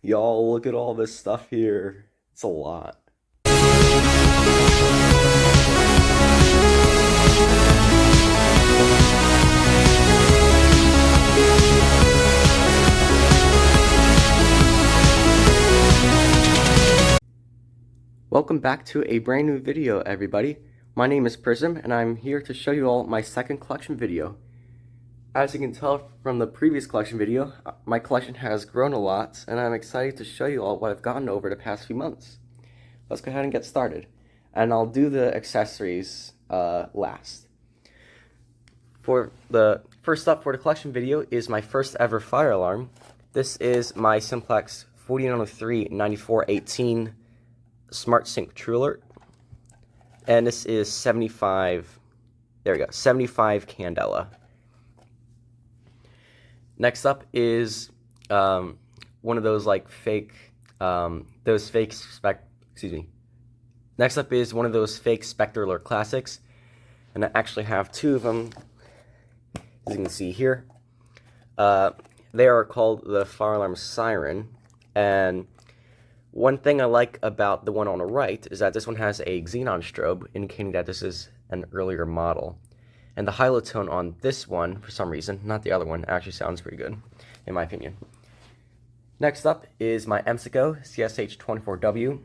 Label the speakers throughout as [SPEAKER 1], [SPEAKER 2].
[SPEAKER 1] Y'all, look at all this stuff here. It's a lot. Welcome back to a brand new video, everybody. My name is Prism, and I'm here to show you all my second collection video. As you can tell from the previous collection video, my collection has grown a lot, and I'm excited to show you all what I've gotten over the past few months. Let's go ahead and get started, and I'll do the accessories last. For the first up for the collection video is my first ever fire alarm. This is my Simplex 4903-9418 Smart Sync True Alert, and this is 75. There we go, 75 Candela. Next up is one of those like fake, Next up is one of those fake Spectre Alert Classics, and I actually have two of them, as you can see here. They are called the Fire Alarm Siren, and one thing I like about the one on the right is that this one has a xenon strobe, indicating that this is an earlier model. And the high-low tone on this one, for some reason, not the other one, actually sounds pretty good, in my opinion. Next up is my Emsico CSH24W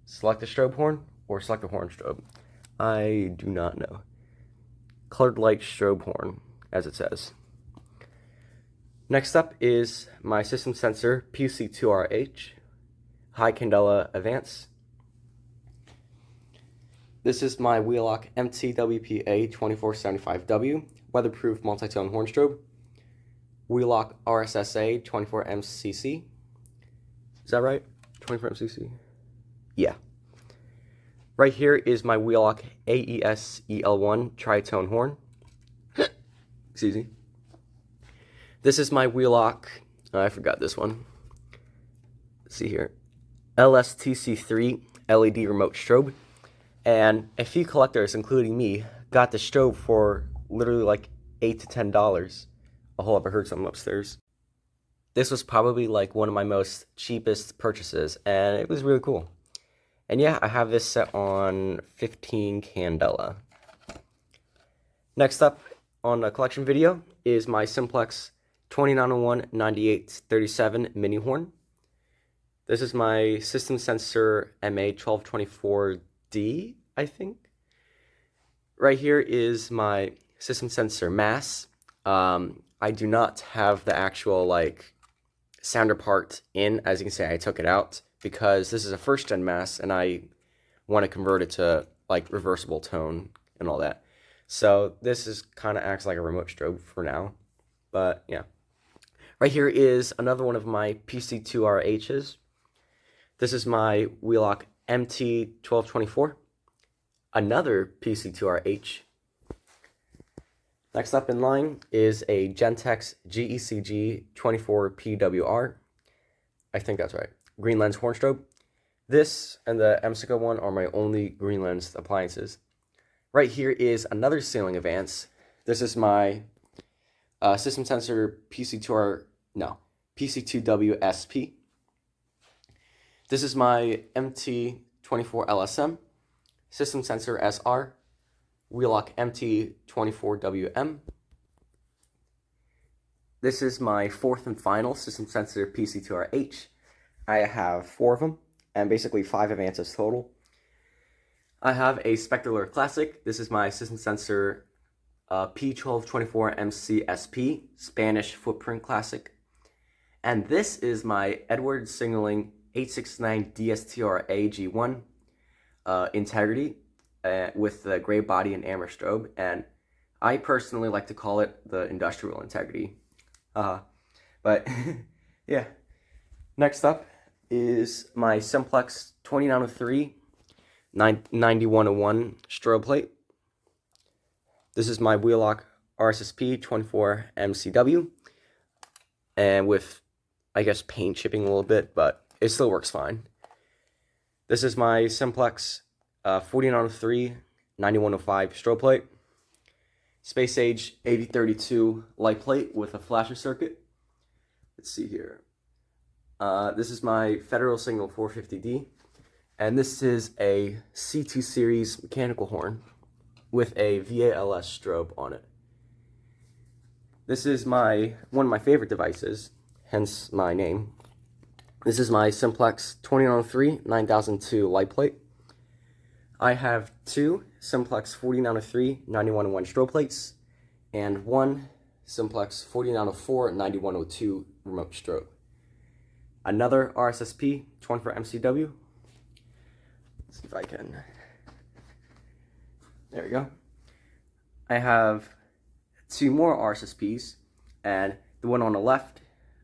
[SPEAKER 1] Select a Strobe Horn, or Select a Horn Strobe. I do not know. Colored light strobe horn, as it says. Next up is my System Sensor PC2RH High Candela Advance. This is my Wheelock MTWPA 2475W Weatherproof Multi-Tone Horn Strobe. Wheelock RSSA 24MCC. Is that right? 24MCC? Yeah. Right here is my Wheelock AES-EL1 Tritone Horn. Excuse me. This is my Wheelock, I forgot this one. Let's see here. LSTC3 LED Remote Strobe. And a few collectors, including me, got the strobe for literally like $8 to $10. Oh, I heard something upstairs. This was probably like one of my most cheapest purchases, and it was really cool. And yeah, I have this set on 15 Candela. Next up on the collection video is my Simplex 2901-9837 Mini Horn. This is my System Sensor MA1224D, I think. Right here is my System Sensor Mass. I do not have the actual like sounder part in. As you can see, I took it out because this is a first gen Mass, and I want to convert it to like reversible tone and all that. So this is kind of acts like a remote strobe for now, but yeah. Right here is another one of my PC2RHs. This is my Wheelock MT1224, another PC2RH. Next up in line is a Gentex GECG 24PWR. I think that's right. Green lens horn strobe. This and the Emsico one are my only green lens appliances. Right here is another ceiling advance. This is my System Sensor PC2WSP. This is my MT24LSM, System Sensor SR, Wheelock MT24WM. This is my fourth and final System Sensor PC2RH. I have 4 of them, and basically 5 advances total. I have a Spectre Alert Classic. This is my System Sensor P1224MCSP Spanish Footprint Classic. And this is my Edward Signaling 869 DSTR AG1 Integrity with the gray body and amber strobe, and I personally like to call it the Industrial Integrity. But yeah. Next up is my Simplex 2903-9101 strobe plate. This is my Wheelock RSSP 24MCW, and with, I guess, paint chipping a little bit, but it still works fine. This is my Simplex 4903-9105 strobe plate. Space Age 8032 light plate with a flasher circuit. Let's see here. This is my Federal Signal 450D, and this is a C2 series mechanical horn with a VALS strobe on it. This is one of my favorite devices, hence my name. This is my Simplex 2903 9002 light plate. I have two Simplex 4903 9101 strobe plates and one Simplex 4904 9102 remote strobe. Another RSSP 24 MCW. Let's see if I can. There we go. I have two more RSSPs, and the one on the left,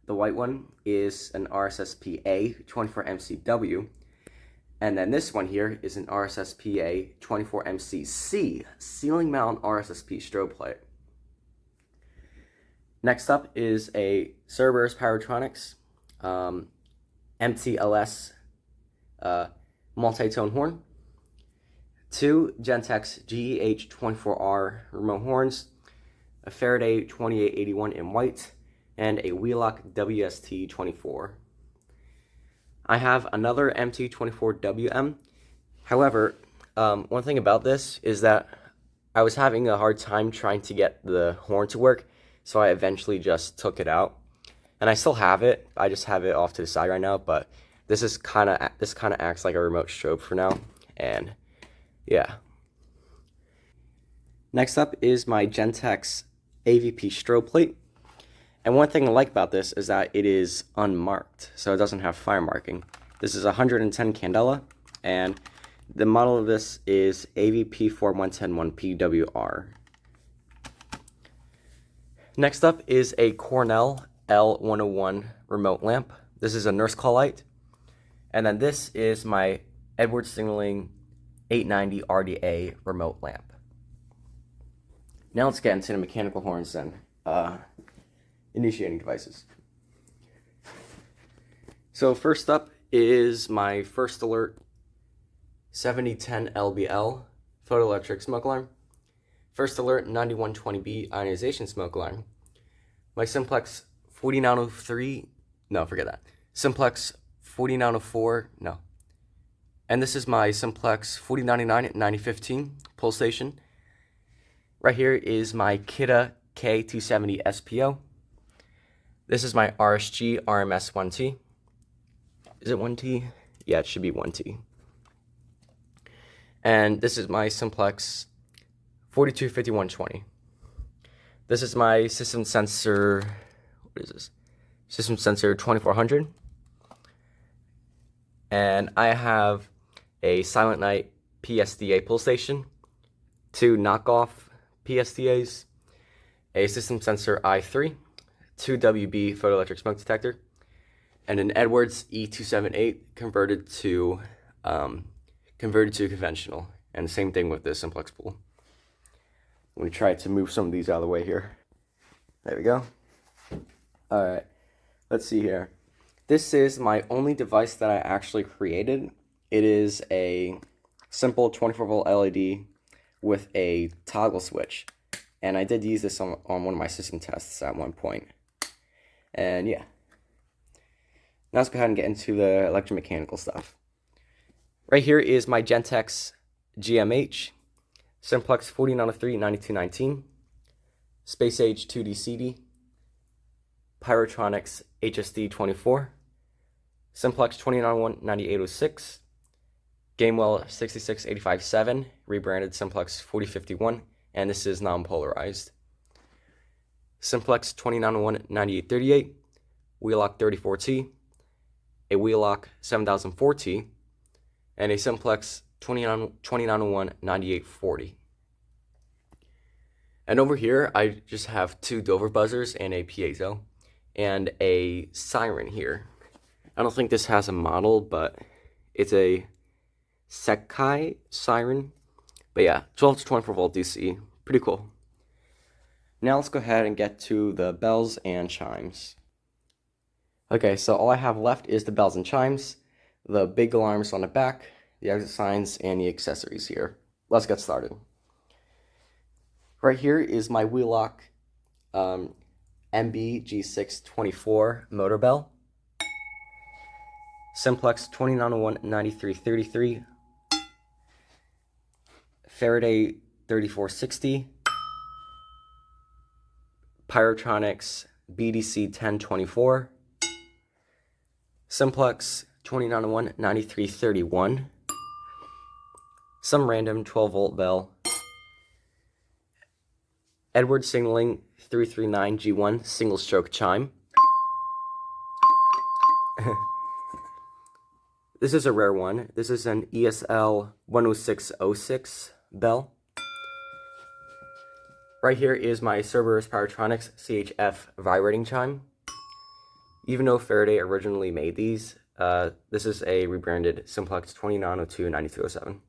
[SPEAKER 1] the white one, is an RSSP-A 24 MCW, and then this one here is an RSSP-A 24 MCC ceiling mount RSSP strobe plate. Next up is a Strobes Pyrotronics MTLS multi-tone horn, two Gentex GEH24R remote horns, a Faraday 2881 in white, and a Wheelock WST24. I have another MT24WM. However, one thing about this is that I was having a hard time trying to get the horn to work, so I eventually just took it out. And I still have it. I just have it off to the side right now, but this kind of acts like a remote strobe for now. And yeah. Next up is my Gentex AVP strobe plate. And one thing I like about this is that it is unmarked, so it doesn't have fire marking. This is 110 candela, and the model of this is AVP41110-1PWR. Next up is a Cornell L101 remote lamp. This is a nurse call light. And then this is my Edwards Signaling 890 RDA remote lamp. Now let's get into the mechanical horns then. Initiating devices. So first up is my First Alert 7010 LBL photoelectric smoke alarm. First Alert 9120B ionization smoke alarm. My Simplex 4903, no, forget that. Simplex 4904, no. And this is my Simplex 4099 9015 pull station. Right here is my Kidda K270 SPO. This is my RSG RMS 1T. Is it 1T? Yeah, it should be 1T. And this is my Simplex 425120. This is my system sensor, what is this? System sensor 2400. And I have a Silent Night PSDA pull station, two knockoff PSDAs, a system sensor i3, two WB photoelectric smoke detector, and an Edwards E278 converted to conventional. And the same thing with the Simplex pool. I'm going to try to move some of these out of the way here. There we go. Alright, let's see here. This is my only device that I actually created. It is a simple 24-volt LED with a toggle switch. And I did use this on one of my system tests at one point. And yeah. Now let's go ahead and get into the electromechanical stuff. Right here is my Gentex GMH, Simplex 4903 9219, Space Age 2D CD, Pyrotronics HSD 24, Simplex 2901 9806, Gamewell 66857, rebranded Simplex 4051, and this is non-polarized. Simplex 2901 9838, Wheelock 34T, a Wheelock 7004T, and a Simplex 2901 9840. And over here, I just have two Dover buzzers and a piezo, and a siren here. I don't think this has a model, but it's a Sekai siren. But yeah, 12 to 24 volt DC, pretty cool. Now let's go ahead and get to the bells and chimes. Okay, so all I have left is the bells and chimes, the big alarms on the back, the exit signs, and the accessories here. Let's get started. Right here is my Wheelock MB G624 motor bell. Simplex 2901-9333, Faraday 3460, Pyrotronics BDC 1024, Simplex 2901-9331, some random 12-volt bell, Edward Signaling 339G1 single stroke chime. This is a rare one. This is an ESL 10606 bell. Right here is my Cerberus Pyrotronics CHF vibrating chime. Even though Faraday originally made these, this is a rebranded Simplex 2902-9207.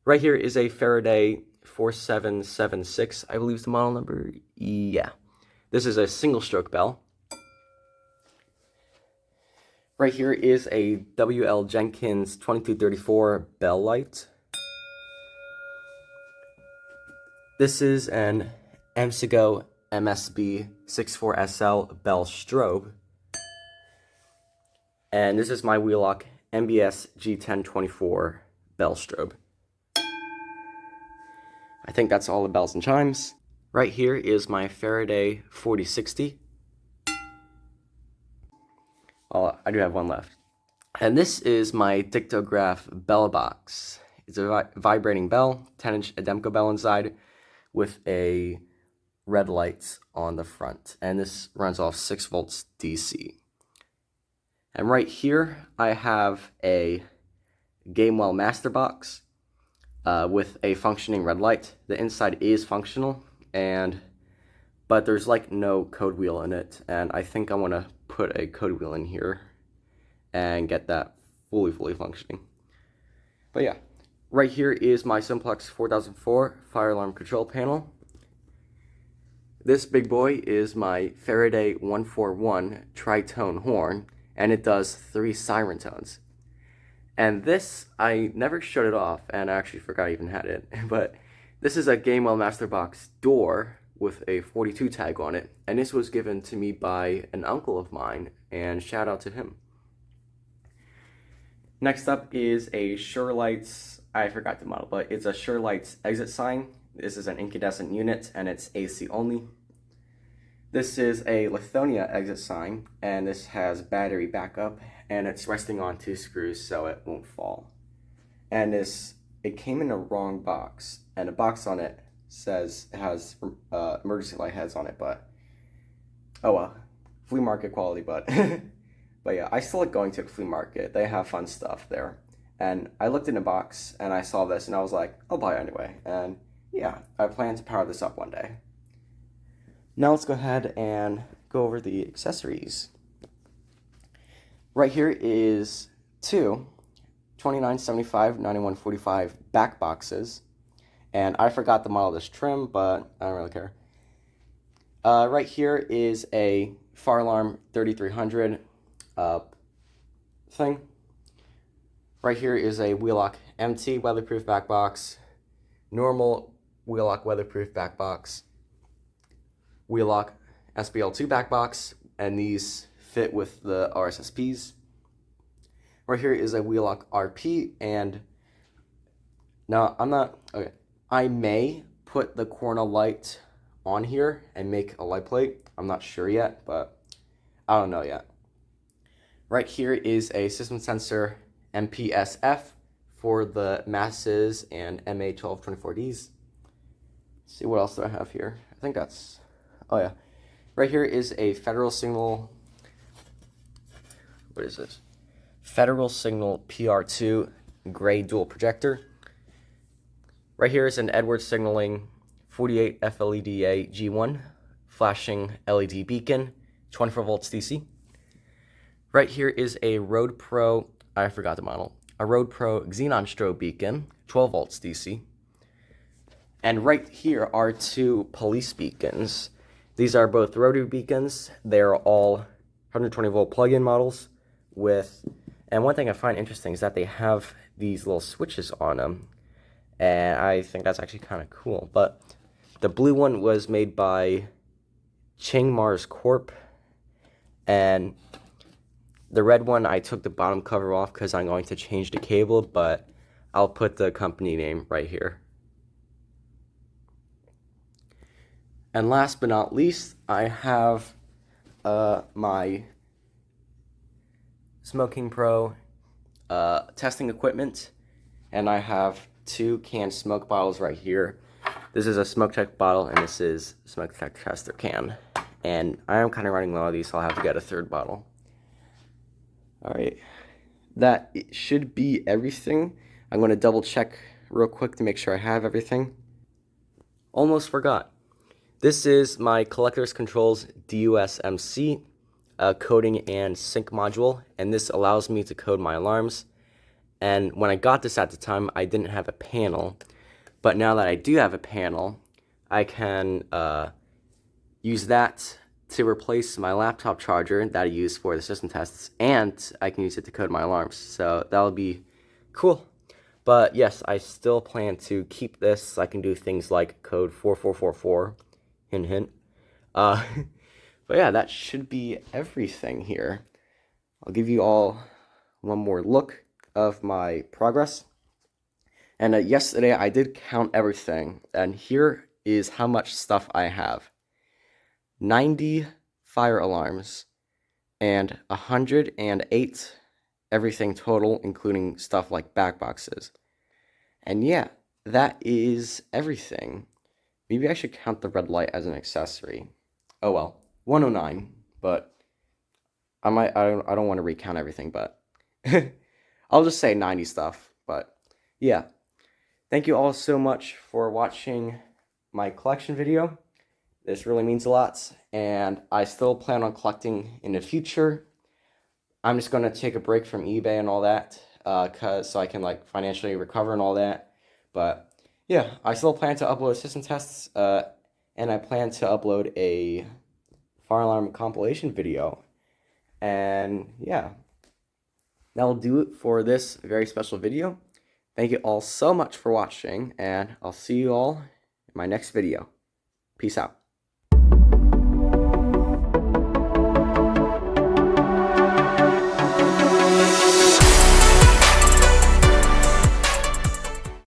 [SPEAKER 1] Right here is a Faraday 4776, I believe is the model number. Yeah. This is a single stroke bell. Right here is a WL Jenkins 2234 bell light. This is an MSIGO MSB 64SL bell strobe. And this is my Wheelock MBS G1024 bell strobe. I think that's all the bells and chimes. Right here is my Faraday 4060. Oh, I do have one left. And this is my Dictograph bell box. It's a vibrating bell, 10-inch Ademco bell inside, with a red light on the front. And this runs off 6 volts DC. And right here, I have a Gamewell master box with a functioning red light. The inside is functional, but there's like no code wheel in it. And I think I want to put a code wheel in here and get that fully functioning. But yeah, right here is my Simplex 4004 fire alarm control panel. This big boy is my Faraday 141 tritone horn, and it does 3 siren tones. And this, I never shut it off, and I actually forgot I even had it, but this is a Gamewell Master Box door with a 42 tag on it, and this was given to me by an uncle of mine, and shout out to him. Next up is a Surelights, I forgot the model, but it's a Surelights exit sign. This is an incandescent unit, and it's AC only. This is a Lithonia exit sign, and this has battery backup, and it's resting on 2 screws so it won't fall. And it came in a wrong box, and the box on it says it has emergency light heads on it, but oh well, flea market quality, but but yeah, I still like going to a flea market. They have fun stuff there. And I looked in the box and I saw this and I was like, I'll buy it anyway. And yeah, I plan to power this up one day. Now let's go ahead and go over the accessories. Right here is 2 2975 9145 back boxes. And I forgot the model of this trim, but I don't really care. Right here is a fire alarm 3300 thing. Right here is a Wheelock MT weatherproof back box, normal Wheelock weatherproof back box, Wheelock SBL2 back box, and these fit with the RSSPs. Right here is a Wheelock RP, and now I may put the Cornell light on here and make a light plate. I'm not sure yet, but I don't know yet. Right here is a system sensor MPSF for the masses and MA1224Ds. Let's see, what else do I have here? I think that's, oh yeah. Right here is a Federal Signal, what is this? Federal Signal PR2 gray dual projector. Right here is an Edward Signaling 48 FLEDA G1 flashing LED beacon, 24 volts DC. Right here is a Road Pro, I forgot the model, a Road Pro Xenon strobe beacon, 12 volts DC. And right here are 2 police beacons. These are both rotary beacons. They're all 120 volt plug-in models with, and one thing I find interesting is that they have these little switches on them. And I think that's actually kind of cool. But the blue one was made by Ching Mars Corp. And The red one, I took the bottom cover off because I'm going to change the cable, but I'll put the company name right here. And last but not least, I have my Smoking Pro testing equipment, and I have 2 canned smoke bottles right here. This is a smoke check bottle, and this is smoke check tester can. And I am kind of running low on these, so I'll have to get a 3rd bottle. Alright, that should be everything. I'm going to double check real quick to make sure I have everything. Almost forgot. This is my Collector's Controls DUSMC coding and sync module, and this allows me to code my alarms. And when I got this at the time, I didn't have a panel, but now that I do have a panel, I can use that to replace my laptop charger that I use for the system tests, and I can use it to code my alarms, so that'll be cool. But yes, I still plan to keep this so I can do things like code 4444, hint hint. But yeah, that should be everything here. I'll give you all one more look of my progress. And yesterday I did count everything, and here is how much stuff I have. 90 fire alarms and 108 everything total, including stuff like back boxes. And yeah, that is everything. Maybe I should count the red light as an accessory. Oh well, 109, but I don't want to recount everything, but I'll just say 90 stuff. But yeah, thank you all so much for watching my collection video. This really means a lot, and I still plan on collecting in the future. I'm just going to take a break from eBay and all that, so I can like financially recover and all that. But yeah, I still plan to upload system tests, and I plan to upload a fire alarm compilation video. And yeah, that'll do it for this very special video. Thank you all so much for watching, and I'll see you all in my next video. Peace out.